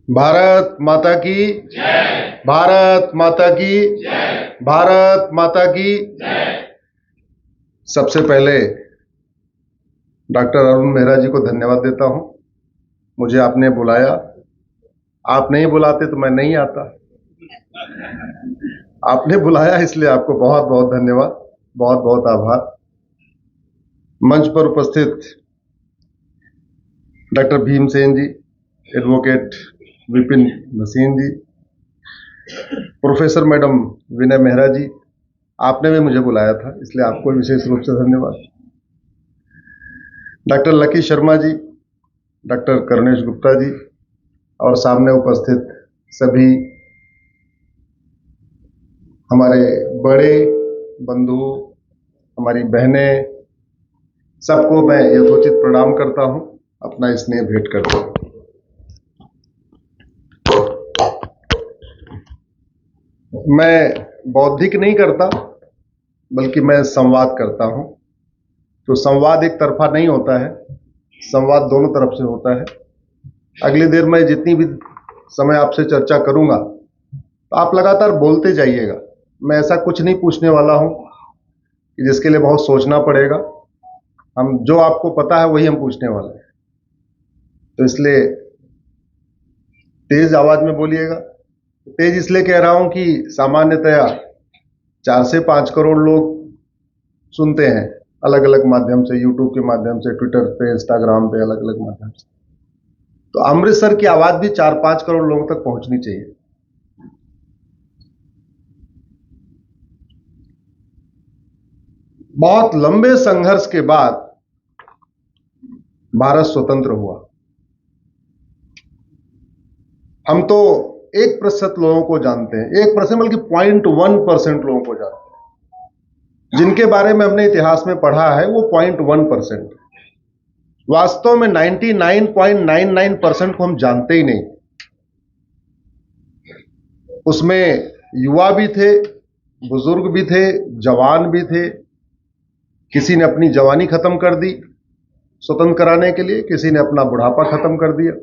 भारत माता की जय। भारत माता की जय। भारत माता की जय। सबसे पहले डॉक्टर अरुण मेहरा जी को धन्यवाद देता हूं। मुझे आपने बुलाया, आप नहीं बुलाते तो मैं नहीं आता। आपने बुलाया इसलिए आपको बहुत बहुत धन्यवाद, बहुत बहुत आभार। मंच पर उपस्थित डॉक्टर भीमसेन जी, एडवोकेट विपिन भसीन जी, प्रोफेसर मैडम विनय मेहरा जी, आपने भी मुझे बुलाया था इसलिए आपको विशेष रूप से धन्यवाद। Doctor lucky Sharma ji, doctor Karunesh Gupta ji और सामने उपस्थित सभी हमारे बड़े बंधु, हमारी बहनें, सबको मैं यथोचित प्रणाम करता हूं, अपना स्नेह भेंट करता हूं। मैं बौद्धिक नहीं करता बल्कि मैं संवाद करता हूं। तो संवाद एक तरफा नहीं होता है, संवाद दोनों तरफ से होता है। अगली देर मैं जितनी भी समय आपसे चर्चा करूंगा तो आप लगातार बोलते जाइएगा। मैं ऐसा कुछ नहीं पूछने वाला हूं कि जिसके लिए बहुत सोचना पड़ेगा। हम जो आपको पता है वही हम पूछने वाले हैं, तो इसलिए तेज आवाज में बोलिएगा। तेज इसलिए कह रहा हूं कि सामान्यतया 4 से 5 करोड़ लोग सुनते हैं अलग अलग माध्यम से, यूट्यूब के माध्यम से, ट्विटर पे, इंस्टाग्राम पे, अलग अलग माध्यम से। तो अमृतसर की आवाज भी 4-5 करोड़ लोगों तक पहुंचनी चाहिए। बहुत लंबे संघर्ष के बाद भारत स्वतंत्र हुआ। हम तो 1% लोगों को जानते हैं, 1% बल्कि 0.1% लोगों को जानते हैं। जिनके बारे में हमने इतिहास में पढ़ा है वो 0.1%। वास्तव में 99.99% को हम जानते ही नहीं। उसमें युवा भी थे, बुजुर्ग भी थे, जवान भी थे। किसी ने अपनी जवानी खत्म कर दी स्वतंत्र कराने के लिए, किसी ने अपना बुढ़ापा खत्म कर दिया।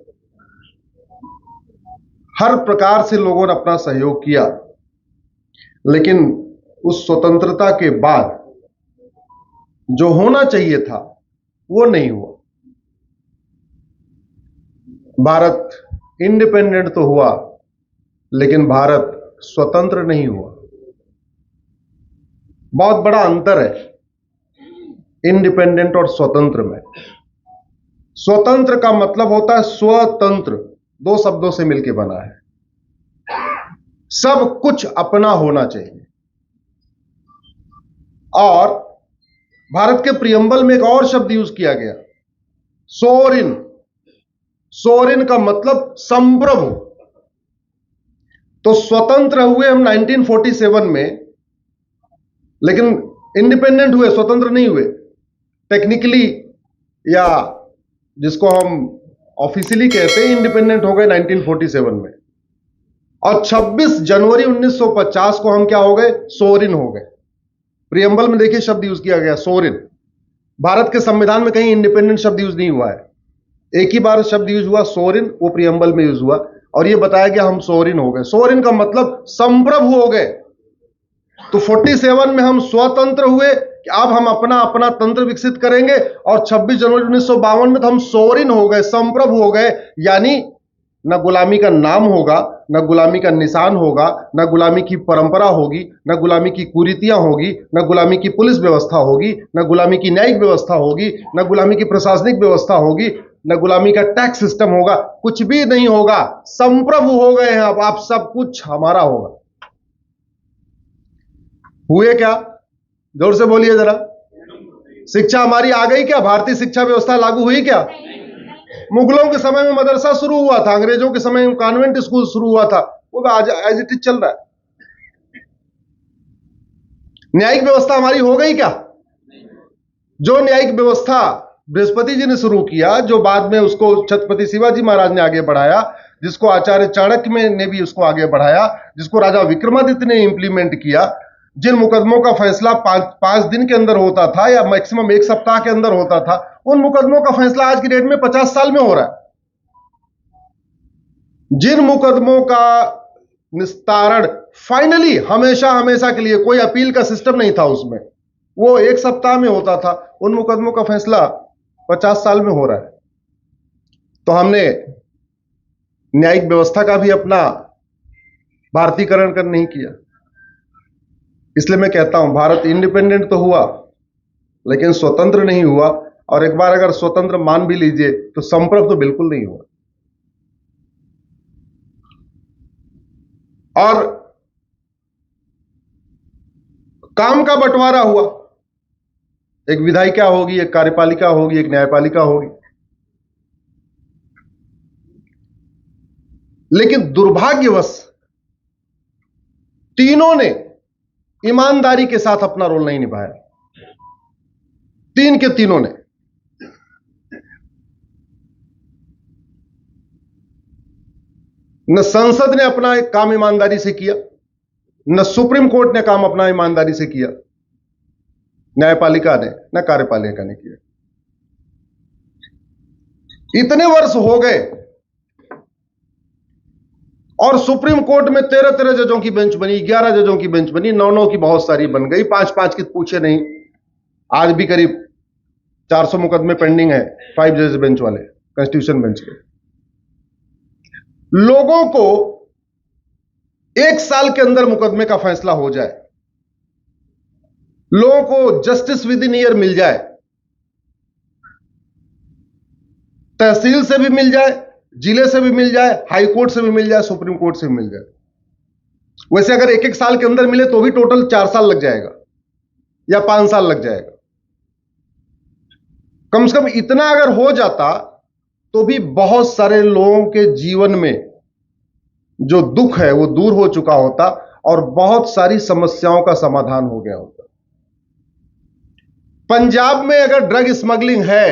हर प्रकार से लोगों ने अपना सहयोग किया, लेकिन उस स्वतंत्रता के बाद जो होना चाहिए था वो नहीं हुआ। भारत इंडिपेंडेंट तो हुआ, लेकिन भारत स्वतंत्र नहीं हुआ। बहुत बड़ा अंतर है इंडिपेंडेंट और स्वतंत्र में। स्वतंत्र का मतलब होता है स्वतंत्र, 2 शब्दों से मिलकर बना है। सब कुछ अपना होना चाहिए। और भारत के प्रियम्बल में एक और शब्द यूज किया गया, सोवरिन। सोवरिन का मतलब संप्रभु। तो स्वतंत्र हुए हम 1947 में, लेकिन इंडिपेंडेंट हुए, स्वतंत्र नहीं हुए। टेक्निकली या जिसको हम ऑफिशियली कहते हैं, इंडिपेंडेंट हो गए 1947 में। और 26 जनवरी 1950 को हम क्या हो गए? सोवरिन हो गए। प्रियम्बल में देखिए शब्द यूज किया गया सोवरिन। भारत के संविधान में कहीं इंडिपेंडेंट शब्द यूज नहीं हुआ है, एक ही बार शब्द यूज हुआ सोवरिन, वो प्रियम्बल में यूज हुआ और ये बताया गया हम सोवरिन हो गए। सोवरिन का मतलब संप्रभु हो गए। तो 47 में हम स्वतंत्र हुए कि अब हम अपना अपना तंत्र विकसित करेंगे, और 26 जनवरी 1952 में तो हम सोवरिन हो गए, संप्रभु हो गए। यानी न गुलामी का नाम होगा, न गुलामी का निशान होगा, न गुलामी की परंपरा होगी, न गुलामी की कुरीतियां होगी, न गुलामी की पुलिस व्यवस्था होगी, न गुलामी की न्यायिक व्यवस्था होगी, न गुलामी की प्रशासनिक व्यवस्था होगी, न गुलामी का टैक्स सिस्टम होगा। कुछ भी नहीं होगा। संप्रभु हो गए हैं अब, आप सब कुछ हमारा होगा। हुए क्या? जोर से बोलिए जरा। शिक्षा हमारी आ गई क्या? भारतीय शिक्षा व्यवस्था लागू हुई क्या? मुगलों के समय में मदरसा शुरू हुआ था, अंग्रेजों के समय में कॉन्वेंट स्कूल शुरू हुआ था, वो आज एज इट इज चल रहा है। न्यायिक व्यवस्था हमारी हो गई क्या? जो न्यायिक व्यवस्था बृहस्पति जी ने शुरू किया, जो बाद में उसको छत्रपति शिवाजी महाराज ने आगे बढ़ाया, जिसको आचार्य चाणक्य ने भी उसको आगे बढ़ाया, जिसको राजा विक्रमादित्य ने इंप्लीमेंट किया, जिन मुकदमों का फैसला 5 दिन के अंदर होता था या मैक्सिमम 1 सप्ताह के अंदर होता था, उन मुकदमों का फैसला आज की डेट में 50 साल में हो रहा है। जिन मुकदमों का निस्तारण फाइनली हमेशा हमेशा के लिए, कोई अपील का सिस्टम नहीं था उसमें, वो एक सप्ताह में होता था, उन मुकदमों का फैसला 50 साल में हो रहा है। तो हमने न्यायिक व्यवस्था का भी अपना भारतीकरण कर नहीं किया। इसलिए मैं कहता हूं, भारत इंडिपेंडेंट तो हुआ लेकिन स्वतंत्र नहीं हुआ, और एक बार अगर स्वतंत्र मान भी लीजिए तो संप्रभु तो बिल्कुल नहीं हुआ। और काम का बंटवारा हुआ, एक विधायिका होगी, एक कार्यपालिका होगी, एक न्यायपालिका होगी। लेकिन दुर्भाग्यवश तीनों ने ईमानदारी के साथ अपना रोल नहीं निभाया, तीन के तीनों ने। न संसद ने अपना एक काम ईमानदारी से किया, न सुप्रीम कोर्ट ने काम अपना ईमानदारी से किया, न्यायपालिका ने न कार्यपालिका ने किया। इतने वर्ष हो गए और सुप्रीम कोर्ट में 13-13 जजों की बेंच बनी, 11 जजों की बेंच बनी, 9-9 की बहुत सारी बन गई, 5-5 की पूछे नहीं। आज भी करीब 400 मुकदमे पेंडिंग है 5 जज बेंच वाले, कॉन्स्टिट्यूशन बेंच के। लोगों को 1 साल के अंदर मुकदमे का फैसला हो जाए, लोगों को जस्टिस विद इन ईयर मिल जाए, तहसील से भी मिल जाए, जिले से भी मिल जाए, हाई कोर्ट से भी मिल जाए, सुप्रीम कोर्ट से भी मिल जाए। वैसे अगर 1-1 साल के अंदर मिले तो भी टोटल 4 साल लग जाएगा या 5 साल लग जाएगा। कम से कम इतना अगर हो जाता तो भी बहुत सारे लोगों के जीवन में जो दुख है वो दूर हो चुका होता और बहुत सारी समस्याओं का समाधान हो गया होता। पंजाब में अगर ड्रग स्मगलिंग है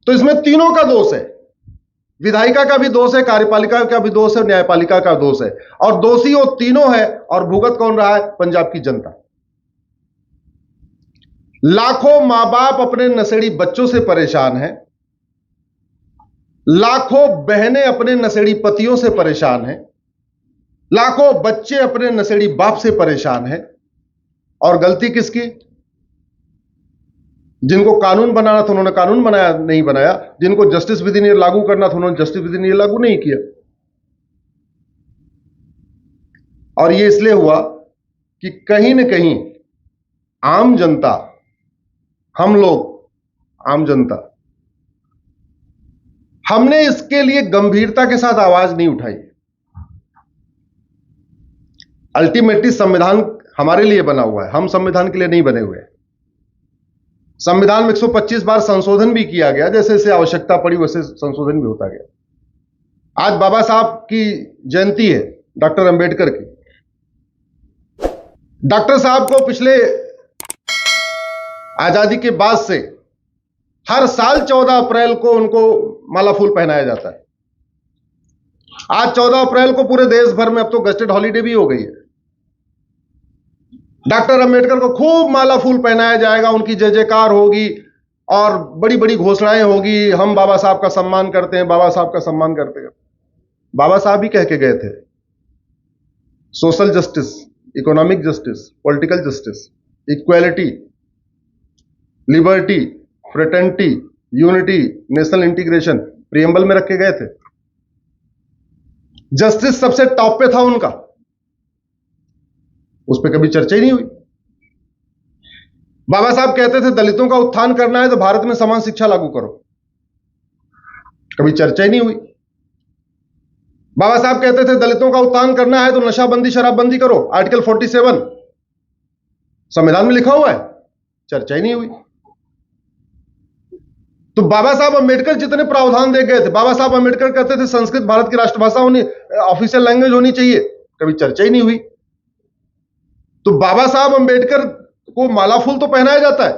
तो इसमें तीनों का दोष है, विधायिका का भी दोष है, कार्यपालिका का भी दोष है, न्यायपालिका का दोष है, और दोषी वो तीनों है। और भुगत कौन रहा है? पंजाब की जनता। लाखों मां बाप अपने नशेड़ी बच्चों से परेशान हैं, लाखों बहनें अपने नशेड़ी पतियों से परेशान हैं, लाखों बच्चे अपने नशेड़ी बाप से परेशान हैं। और गलती किसकी? जिनको कानून बनाना था उन्होंने कानून बनाया नहीं बनाया, जिनको जस्टिस विद इन ईयर लागू करना था उन्होंने जस्टिस विद इन ईयर लागू नहीं किया। और यह इसलिए हुआ कि कहीं ना कहीं आम जनता, हम लोग आम जनता, हमने इसके लिए गंभीरता के साथ आवाज नहीं उठाई। अल्टीमेटली संविधान हमारे लिए बना हुआ है, हम संविधान के लिए नहीं बने हुए। संविधान में 125 बार संशोधन भी किया गया, जैसे जैसे आवश्यकता पड़ी वैसे संशोधन भी होता गया। आज बाबा साहब की जयंती है, डॉक्टर अंबेडकर की। डॉक्टर साहब को पिछले आजादी के बाद से हर साल 14 अप्रैल को उनको माला फूल पहनाया जाता है। आज 14 अप्रैल को पूरे देश भर में अब तो गस्टेड हॉलीडे भी हो गई है। डॉक्टर अंबेडकर को खूब माला फूल पहनाया जाएगा, उनकी जय जयकार होगी और बड़ी बड़ी घोषणाएं होगी, हम बाबा साहब का सम्मान करते हैं, बाबा साहब का सम्मान करते हैं। बाबा साहब ही कह के गए थे, social justice, economic justice, political justice, equality, liberty, fraternity, unity, national integration preamble में रखे गए थे। जस्टिस सबसे टॉप पे था उनका, उस पर कभी चर्चा ही नहीं हुई। बाबा साहब कहते थे दलितों का उत्थान करना है तो भारत में समान शिक्षा लागू करो, कभी चर्चा ही नहीं हुई। बाबा साहब कहते थे दलितों का उत्थान करना है तो नशाबंदी शराबबंदी करो, आर्टिकल 47 संविधान में लिखा हुआ है, चर्चा ही नहीं हुई। तो बाबा साहब अंबेडकर जितने प्रावधान दे गए थे, बाबा साहब अंबेडकर कहते थे संस्कृत भारत की राष्ट्रभाषा होनी, ऑफिशियल लैंग्वेज होनी चाहिए, कभी चर्चा ही नहीं हुई। तो बाबा साहब अंबेडकर को माला फूल तो पहनाया जाता है,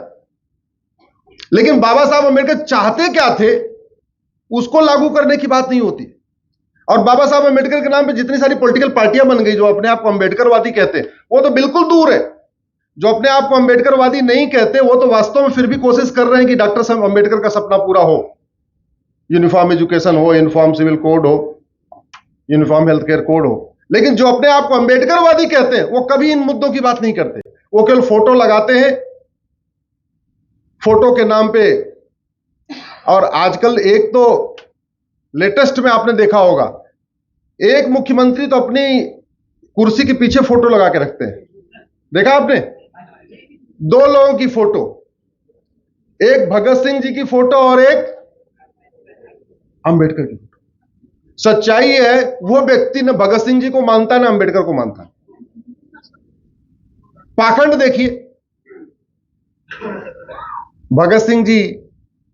लेकिन बाबा साहब अंबेडकर चाहते क्या थे उसको लागू करने की बात नहीं होती। और बाबा साहब अंबेडकर के नाम पे जितनी सारी पॉलिटिकल पार्टियां बन गई जो अपने आप को अंबेडकरवादी कहते हैं, वो तो बिल्कुल दूर है। जो अपने आप को अंबेडकरवादी नहीं कहते वो तो वास्तव में फिर भी कोशिश कर रहे हैं कि डॉक्टर साहब अंबेडकर का सपना पूरा हो, यूनिफॉर्म एजुकेशन हो, यूनिफॉर्म सिविल कोड हो, यूनिफॉर्म हेल्थ केयर कोड हो, लेकिन जो अपने आप को अंबेडकरवादी कहते हैं वो कभी इन मुद्दों की बात नहीं करते। वो केवल फोटो लगाते हैं, फोटो के नाम पे। और आजकल एक तो लेटेस्ट में आपने देखा होगा, एक मुख्यमंत्री तो अपनी कुर्सी के पीछे फोटो लगा के रखते हैं, देखा आपने? दो लोगों की फोटो, एक भगत सिंह जी की फोटो और एक अंबेडकर की फोटो। सच्चाई है वो व्यक्ति न भगत सिंह जी को मानता न अंबेडकर को मानता। पाखंड देखिए, भगत सिंह जी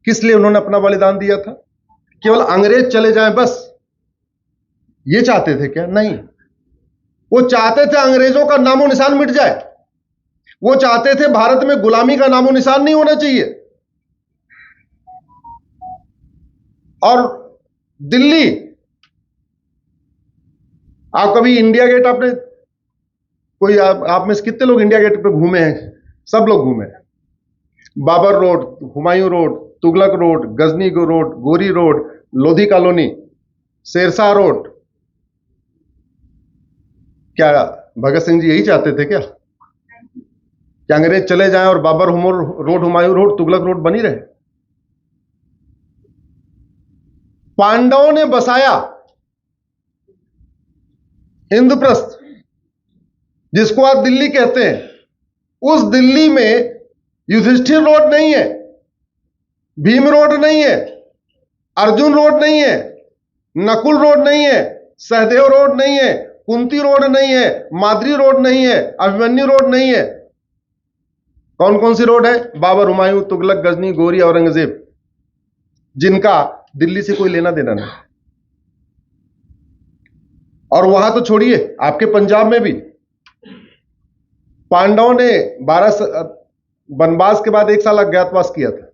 किस लिए उन्होंने अपना बलिदान दिया था? केवल अंग्रेज चले जाएं बस, ये चाहते थे क्या? नहीं, वो चाहते थे अंग्रेजों का नामो निशान मिट जाए। वो चाहते थे भारत में गुलामी का नामो निशान नहीं होना चाहिए। और दिल्ली, आप कभी इंडिया गेट, आपने कोई आप में से कितने लोग इंडिया गेट पे घूमे हैं? सब लोग घूमे हैं। Babar road, Humayun road, Tughlaq road, Ghazni road, Ghori road, Lodhi colony, Sher Shah road. क्या भगत सिंह जी यही चाहते थे क्या कि अंग्रेज चले जाएं और Babar road, Humayun road, Tughlaq road बनी रहे? पांडवों ने बसाया इंद्रप्रस्थ, जिसको आप दिल्ली कहते हैं, उस दिल्ली में युधिष्ठिर रोड नहीं है, भीम रोड नहीं है, अर्जुन रोड नहीं है, नकुल रोड नहीं है, सहदेव रोड नहीं है, कुंती रोड नहीं है, माद्री रोड नहीं है, अभिमन्यु रोड नहीं है। कौन कौन सी रोड है? बाबर, हुमायूं, तुगलक, गजनी, गोरी, औरंगजेब, जिनका दिल्ली से कोई लेना देना नहीं। और वहां तो छोड़िए, आपके पंजाब में भी पांडवों ने 12 वनवास के बाद 1 साल अज्ञातवास किया था,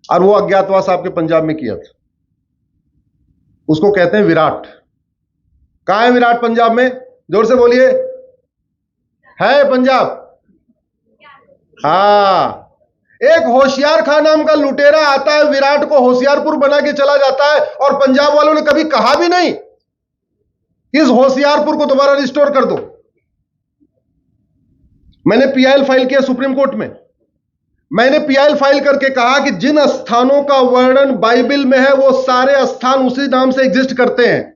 और वो अज्ञातवास आपके पंजाब में किया था। उसको कहते हैं विराट। कहां है विराट? पंजाब में। जोर से बोलिए, है पंजाब? हाँ, एक होशियार खां नाम का लुटेरा आता है, विराट को होशियारपुर बना के चला जाता है, और पंजाब वालों ने कभी कहा भी नहीं कि इस होशियारपुर को दोबारा रिस्टोर कर दो। मैंने पीआईएल फाइल किया सुप्रीम कोर्ट में। मैंने पीआईएल फाइल करके कहा कि जिन स्थानों का वर्णन बाइबल में है वो सारे स्थान उसी नाम से एग्जिस्ट करते हैं।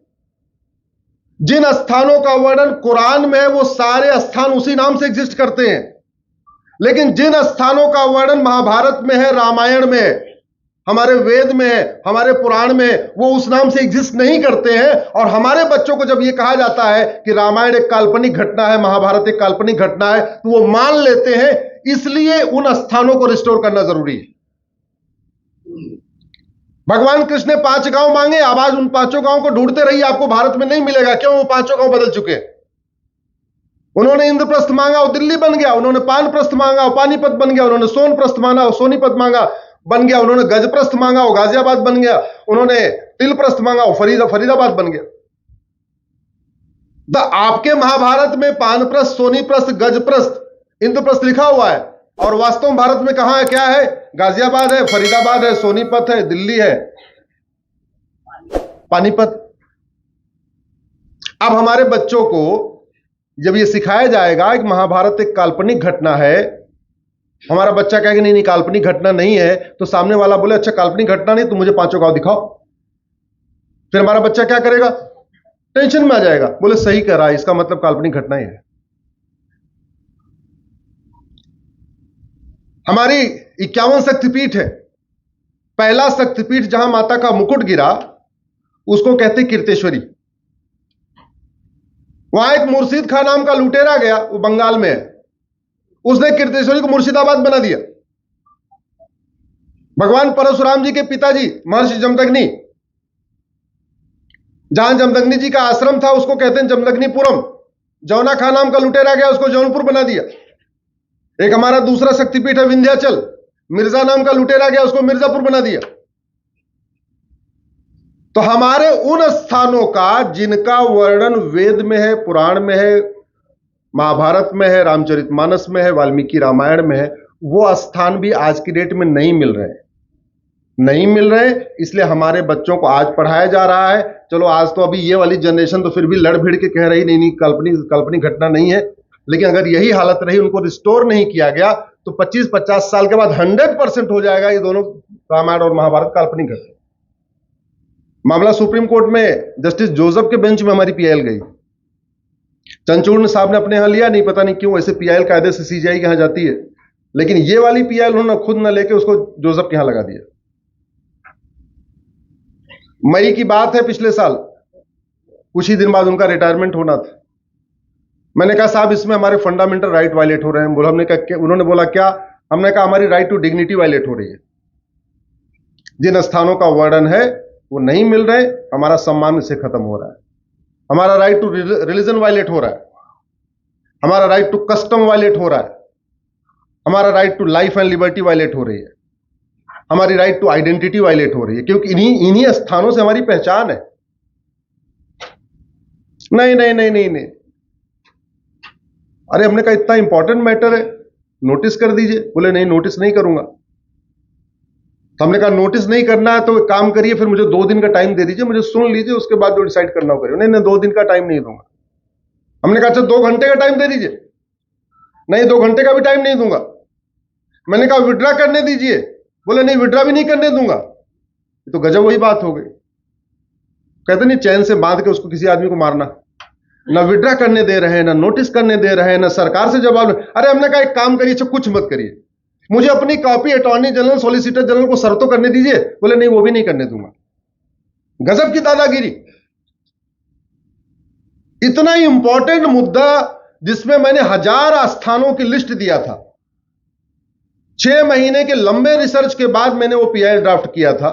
जिन स्थानों का वर्णन कुरान में है वो सारे स्थान उसी नाम से एग्जिस्ट करते हैं। लेकिन जिन स्थानों का वर्णन महाभारत में है, रामायण में है, हमारे वेद में है, हमारे पुराण में है, वो उस नाम से एग्जिस्ट नहीं करते हैं। और हमारे बच्चों को जब ये कहा जाता है कि रामायण एक काल्पनिक घटना है, महाभारत एक काल्पनिक घटना है, तो वो मान लेते हैं। इसलिए उन स्थानों को रिस्टोर करना जरूरी है। भगवान कृष्ण ने 5 गांव मांगे, अब आज उन 5 गांव को ढूंढते रहिए, आपको भारत में नहीं मिलेगा। क्यों? वो 5 गांव बदल चुके हैं। उन्होंने इंद्रप्रस्थ मांगा, वो दिल्ली बन गया। उन्होंने पानप्रस्थ मांगा, वो पानीपत बन गया। उन्होंने सोनप्रस्थ मांगा, वो सोनीपत मांगा बन गया। उन्होंने गजप्रस्थ मांगा, वो गाजियाबाद बन गया। उन्होंने तिलप्रस्थ मांगा, वो फरीदाबाद बन गया। आपके महाभारत में पानप्रस्थ, सोनीप्रस्थ, गजप्रस्थ, इंद्रप्रस्थ लिखा हुआ है, और वास्तव में भारत में कहां है? क्या है? गाजियाबाद है, फरीदाबाद है, सोनीपत है, दिल्ली है, पानीपत। अब हमारे बच्चों को जब ये सिखाया जाएगा कि महाभारत एक काल्पनिक घटना है, हमारा बच्चा कहेगा नहीं नहीं काल्पनिक घटना नहीं है, तो सामने वाला बोले अच्छा काल्पनिक घटना नहीं तो मुझे 5 गांव दिखाओ। फिर हमारा बच्चा क्या करेगा? टेंशन में आ जाएगा, बोले सही कह रहा है, इसका मतलब काल्पनिक घटना ही है। हमारी 51 शक्तिपीठ है। पहला शक्तिपीठ जहां माता का मुकुट गिरा उसको कहते कीर्तेश्वरी। वहां एक मुर्शिद खां नाम का लुटेरा गया, वो बंगाल में है, उसने कीर्तेश्वरी को मुर्शिदाबाद बना दिया। भगवान परशुराम जी के पिताजी महर्षि जमदग्नि, जहां जमदग्नि जी का आश्रम था उसको कहते हैं जमदग्निपुरम। जौना खां नाम का लुटेरा गया, उसको जौनपुर बना दिया। एक हमारा दूसरा शक्तिपीठ है विंध्याचल, मिर्जा नाम का लुटेरा गया, उसको मिर्जापुर बना दिया। तो हमारे उन स्थानों का जिनका वर्णन वेद में है, पुराण में है, महाभारत में है, रामचरितमानस में है, वाल्मीकि रामायण में है, वो स्थान भी आज की डेट में नहीं मिल रहे हैं। नहीं मिल रहे, इसलिए हमारे बच्चों को आज पढ़ाया जा रहा है। चलो आज तो अभी ये वाली जनरेशन तो फिर भी लड़ भिड़ के कह रही नहीं नहीं काल्पनिक घटना नहीं है, लेकिन अगर यही हालत रही, उनको रिस्टोर नहीं किया गया, तो 25-50 साल के बाद 100% हो जाएगा ये दोनों रामायण और महाभारत काल्पनिक घटना। मामला सुप्रीम कोर्ट में जस्टिस जोसेफ के बेंच में हमारी पीआईएल गई। चंद्रचूड़ साहब ने अपने यहां लिया, नहीं पता नहीं क्यों, ऐसे पीआईएल कायदे से सीजीआई के यहां जाती है, लेकिन ये वाली पीआईएल उन्होंने खुद न लेके उसको जोसेफ के यहां लगा दिया। मई की बात है, पिछले साल कुछ ही दिन बाद उनका रिटायरमेंट होना था। मैंने कहा साहब इसमें हमारे फंडामेंटल राइट वायलेट हो रहे हैं। हमने कहा, उन्होंने बोला क्या? हमने कहा हमारी राइट टू डिग्निटी वायलेट हो रही है। जिन स्थानों का वर्णन है वो नहीं मिल रहे, हमारा सम्मान इससे खत्म हो रहा है। हमारा राइट टू रिलीजन वायलेट हो रहा है, हमारा राइट टू कस्टम वायलेट हो रहा है, हमारा right to life and liberty violate हो रही है, हमारी राइट टू आइडेंटिटी वायलेट हो रही है, क्योंकि इन्हीं स्थानों से हमारी पहचान है। नहीं नहीं नहीं नहीं नहीं, अरे हमने कहा इतना इंपॉर्टेंट मैटर है, नोटिस कर दीजिए। बोले नहीं नोटिस नहीं करूंगा। तो हमने कहा नोटिस नहीं करना है तो एक काम करिए, फिर मुझे 2 दिन का टाइम दे दीजिए, मुझे सुन लीजिए, उसके बाद जो डिसाइड करना हो करिए। नहीं नहीं 2 दिन का टाइम नहीं दूंगा। हमने कहा अच्छा 2 घंटे का टाइम दे दीजिए। नहीं 2 घंटे का भी टाइम नहीं दूंगा। मैंने कहा विड्रा करने दीजिए। बोले नहीं विड्रा भी नहीं करने दूंगा। तो गजब वही बात हो गई। कहते नहीं चैन से बांध के उसको किसी आदमी को मारना। ना विड्रा करने दे रहे हैं, ना नोटिस करने दे रहे हैं, ना सरकार से जवाब। अरे हमने कहा एक काम करिए, कुछ मत करिए, मुझे अपनी copy attorney general solicitor general को सर्व तो करने दीजिए। बोले नहीं वो भी नहीं करने दूंगा। गजब की दादागिरी। इतना इंपॉर्टेंट मुद्दा जिसमें मैंने 1000 आस्थानों की लिस्ट दिया था। 6 महीने के लंबे रिसर्च के बाद मैंने वो पीआईएल ड्राफ्ट किया था।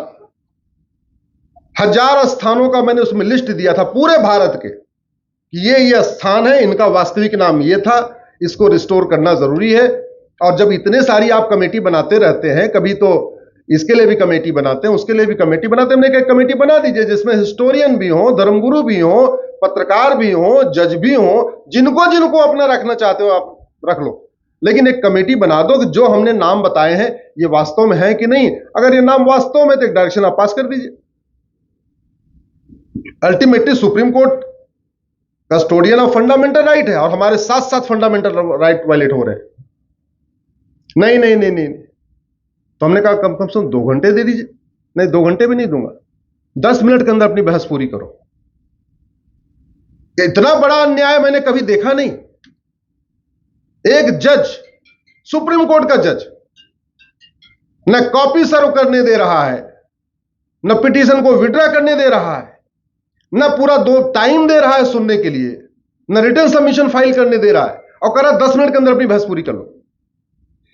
1000 स्थानों का मैंने उसमें लिस्ट दिया था पूरे भारत के, कि ये स्थान है, इनका वास्तविक नाम ये था, इसको रिस्टोर करना जरूरी है। और जब इतने सारी आप कमेटी बनाते रहते हैं, कभी तो इसके लिए भी कमेटी बनाते हैं, उसके लिए भी कमेटी बनाते हैं, हमने एक कमेटी बना दीजिए जिसमें हिस्टोरियन भी हो, धर्मगुरु भी हो, पत्रकार भी हो, जज भी हो, जिनको जिनको अपना रखना चाहते हो आप रख लो, लेकिन एक कमेटी बना दो कि जो हमने नाम बताए हैं ये वास्तव में है कि नहीं। अगर ये नाम वास्तव में, तो एक डायरेक्शन आप पास कर दीजिए। Ultimately supreme court custodian of fundamental right है, और हमारे साथ साथ फंडामेंटल राइट वायलेट हो रहे हैं। नहीं नहीं नहीं नहीं, तो हमने कहा कम से कम 2 घंटे दे दीजिए। नहीं 2 घंटे भी नहीं दूंगा, 10 मिनट के अंदर अपनी बहस पूरी करो। इतना बड़ा अन्याय मैंने कभी देखा नहीं। एक जज, सुप्रीम कोर्ट का जज, न कॉपी सर्व करने दे रहा है, न पिटीशन को विड्रा करने दे रहा है, न पूरा 2 टाइम दे रहा है सुनने के लिए, न रिटर्न सबमिशन फाइल करने दे रहा है, और कह रहा 10 मिनट के अंदर अपनी बहस पूरी कर लो।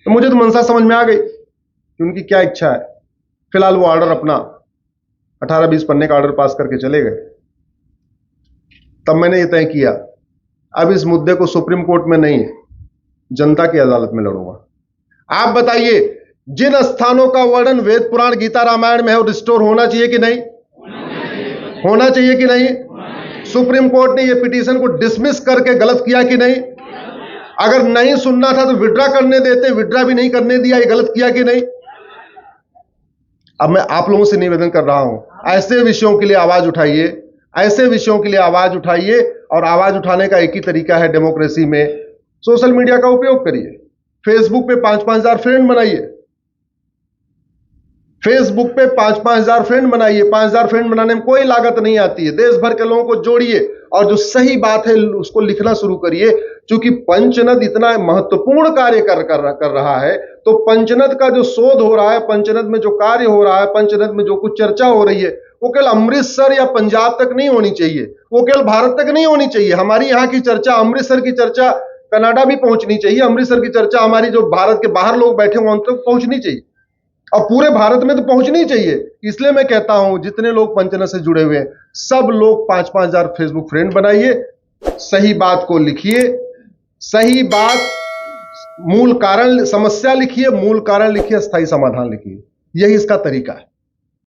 तो मुझे तो मनसा समझ में आ गई कि उनकी क्या इच्छा है। फिलहाल वो ऑर्डर अपना 18-20 पन्ने का ऑर्डर पास करके चले गए। तब मैंने ये तय किया, अब इस मुद्दे को सुप्रीम कोर्ट में नहीं, जनता की अदालत में लड़ूंगा। आप बताइए, जिन स्थानों का वर्णन वेद पुराण गीता रामायण में है, वो रिस्टोर होना चाहिए कि नहीं? होना चाहिए कि नहीं? सुप्रीम कोर्ट ने ये पिटीशन को डिसमिस करके गलत किया कि नहीं? अगर नहीं सुनना था तो विड्रा करने देते, विड्रा भी नहीं करने दिया, ये गलत किया कि नहीं? अब मैं आप लोगों से निवेदन कर रहा हूं, ऐसे विषयों के लिए आवाज उठाइए, ऐसे विषयों के लिए आवाज उठाइए। और आवाज उठाने का एक ही तरीका है डेमोक्रेसी में, सोशल मीडिया का उपयोग करिए। फेसबुक पे 5-5 हजार फ्रेंड बनाइए, फेसबुक पे 5-5 हजार फ्रेंड बनाइए। 5 हजार फ्रेंड बनाने में कोई लागत नहीं आती है। देश भर के लोगों को जोड़िए और जो सही बात है उसको लिखना शुरू करिए। क्योंकि पंचनद इतना महत्वपूर्ण कार्य कर रहा है, तो पंचनद का जो शोध हो रहा है, पंचनद में जो कार्य हो रहा है, पंचनद में जो कुछ चर्चा हो रही है, वो केवल अमृतसर या पंजाब तक नहीं होनी चाहिए, वो केवल भारत तक नहीं होनी चाहिए। हमारी यहाँ की चर्चा, अमृतसर की चर्चा कनाडा भी पहुंचनी चाहिए। अमृतसर की चर्चा हमारी जो भारत के बाहर लोग बैठे हुए उन तक पहुंचनी चाहिए, और पूरे भारत में तो पहुंचनी चाहिए। इसलिए मैं कहता हूं, जितने लोग पंचनद से जुड़े हुए हैं, सब लोग 5-5 हजार फेसबुक फ्रेंड बनाइए, सही बात को लिखिए, सही बात, मूल कारण, समस्या लिखिए, मूल कारण लिखिए, स्थायी समाधान लिखिए। यही इसका तरीका है।